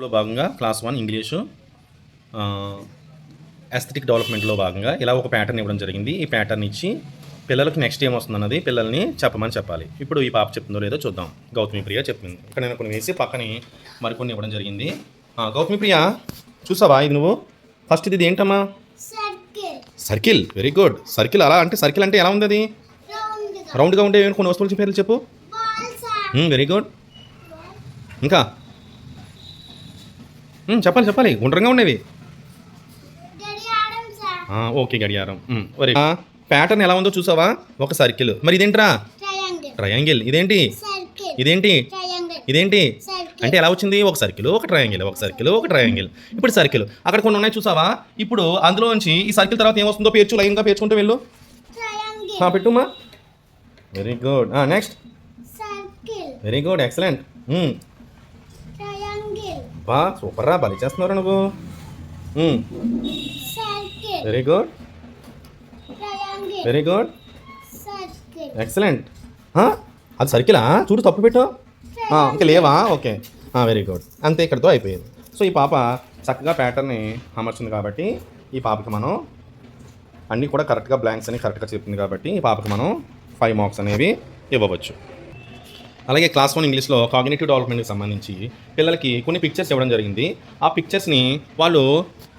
లో భాగంగా class 1 English aesthetic డెవలప్మెంట్లో భాగంగా ఇలా ఒక ప్యాటర్న్ ఇవ్వడం జరిగింది. ఈ ప్యాటర్న్ ఇచ్చి పిల్లలకి నెక్స్ట్ ఏమొస్తుందన్నది పిల్లల్ని చెప్పమని చెప్పాలి. ఇప్పుడు ఈ పాప చెప్తుందో లేదో చూద్దాం. గౌతమి ప్రియ చెప్తుంది. ఇక్కడ నేను కొన్ని వేసి పక్కనే మరికొన్ని ఇవ్వడం జరిగింది. గౌతమి ప్రియ చూసావా? ఇది నువ్వు ఫస్ట్ ఇది ఏంటమ్మా? సర్కిల్. Very good. సర్కిల్ అలా అంటే సర్కిల్ అంటే ఎలా ఉంది? అది రౌండ్గా ఉండే కొన్ని వస్తువుల పేర్లు చెప్పు. Very good. ఇంకా చెప్పాలి. గుండ్రంగా ఉండేవి. ఓకే, గడియారం. వెరీ ప్యాటర్న్ ఎలా ఉందో చూసావా? ఒక సర్కిల్. మరి ఇదేంట్రా? ట్రయాంగిల్. ఇదేంటి అంటే ఎలా వచ్చింది? ఒక సర్కిల్, ఒక ట్రయాంగిల్, ఒక సర్కిల్, ఒక ట్రయాంగిల్. ఇప్పుడు సర్కిల్ అక్కడ కొన్ని ఉన్నాయి చూసావా? ఇప్పుడు అందులోంచి ఈ సర్కిల్ తర్వాత ఏమొస్తుందో పేర్చు. లైన్గా పేర్చుకుంటూ వెళ్ళు. పెట్టుమా. Very good. Next. Very good. Excellent. బా సూపర్ రా. బలి చేస్తున్నారా నువ్వు? Very good. Very good. Excellent. అది సర్కిలా? చూడు, తప్పు పెట్టు. ఇంకా లేవా? Okay, very good. అంతే, ఇక్కడితో అయిపోయింది. సో ఈ పాప చక్కగా ప్యాటర్న్ని అమర్చింది కాబట్టి ఈ పాపకి మనం అన్నీ కూడా కరెక్ట్గా బ్లాంక్స్ అని కరెక్ట్గా చెప్తుంది కాబట్టి ఈ పాపకి మనం 5 మార్క్స్ అనేవి ఇవ్వవచ్చు. అలాగే క్లాస్ 1 ఇంగ్లీష్లో కాగ్నిటివ్ డెవలప్మెంట్కి సంబంధించి పిల్లలకి కొన్ని పిక్చర్స్ ఇవ్వడం జరిగింది. ఆ పిక్చర్స్ని వాళ్ళు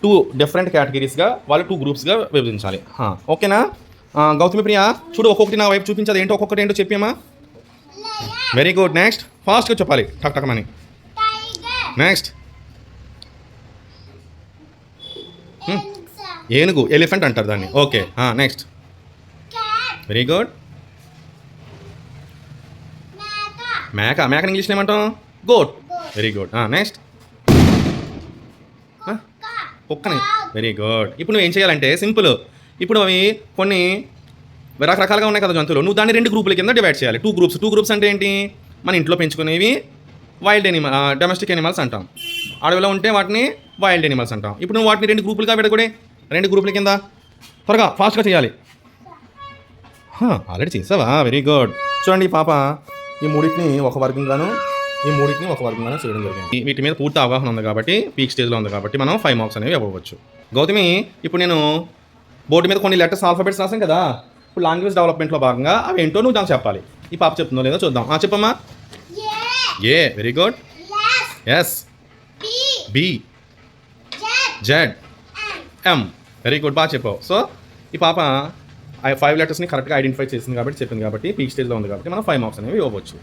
2 డిఫరెంట్ కేటగిరీస్గా వాళ్ళు 2 గ్రూప్స్గా విభజించాలి. ఓకేనా? గౌతమి ప్రియ చూడు, ఒక్కొక్కటి నా వైపు చూపించదు. ఏంటో ఒక్కొక్కటి ఏంటో చెప్పామా? Very good. నెక్స్ట్. ఫాస్ట్గా చెప్పాలి, టక్ టక్ మని. నెక్స్ట్. ఏనుగు, ఎలిఫెంట్ అంటారు దాన్ని. ఓకే. నెక్స్ట్. Very good. మేకని ఇంగ్లీష్లో ఏమంటాం? గోట్. Very good. నెక్స్ట్. కుక్కని. Very good. ఇప్పుడు నువ్వు ఏం చేయాలంటే సింపుల్. ఇప్పుడు అవి కొన్ని రకరకాలుగా ఉన్నాయి కదా జంతువులు. నువ్వు దాన్ని 2 గ్రూపుల కింద డివైడ్ చేయాలి. 2 గ్రూప్స్ అంటే ఏంటి? మన ఇంట్లో పెంచుకునేవి వైల్డ్ డొమెస్టిక్ ఎనిమల్స్ అంటాం. అడవిలో ఉంటే వాటిని వైల్డ్ ఎనిమల్స్ అంటాం. ఇప్పుడు నువ్వు వాటిని 2 గ్రూపులుగా విడగొడే. 2 గ్రూపుల కింద త్వరగా ఫాస్ట్గా చేయాలి. ఆల్రెడీ చేసావా? Very good. చూడండి, ఈ పాప ఈ మూడింటిని ఒక వర్గంగాను చేయడం జరిగింది. వీటి మీద పూర్తి అవగాహన ఉంది కాబట్టి, పీక్ స్టేజ్లో ఉంది కాబట్టి మనం 5 మార్క్స్ అనేవి ఇవ్వవచ్చు. గౌతమి, ఇప్పుడు నేను బోర్డు మీద కొన్ని లెటర్స్ ఆల్ఫాబెట్స్ రాసాం కదా. ఇప్పుడు లాంగ్వేజ్ డెవలప్మెంట్లో భాగంగా అవి ఏంటో నువ్వు దాన్ని చెప్పాలి. ఈ పాప చెప్తుందో లేదో చూద్దాం. చెప్పమ్మా. A. Very good. S. B. Z. M. Very good. బాగా చెప్పావు. సో ఈ పాప 5 లెటర్స్ని కరెక్ట్గా ఐడెంటిఫై చేసింది కాబట్టి చెప్పింది కాబట్టి పీక్ స్టేజ్లో ఉంది కాబట్టి మనం 5 మార్క్స్ అనేవి ఇవ్వవచ్చు.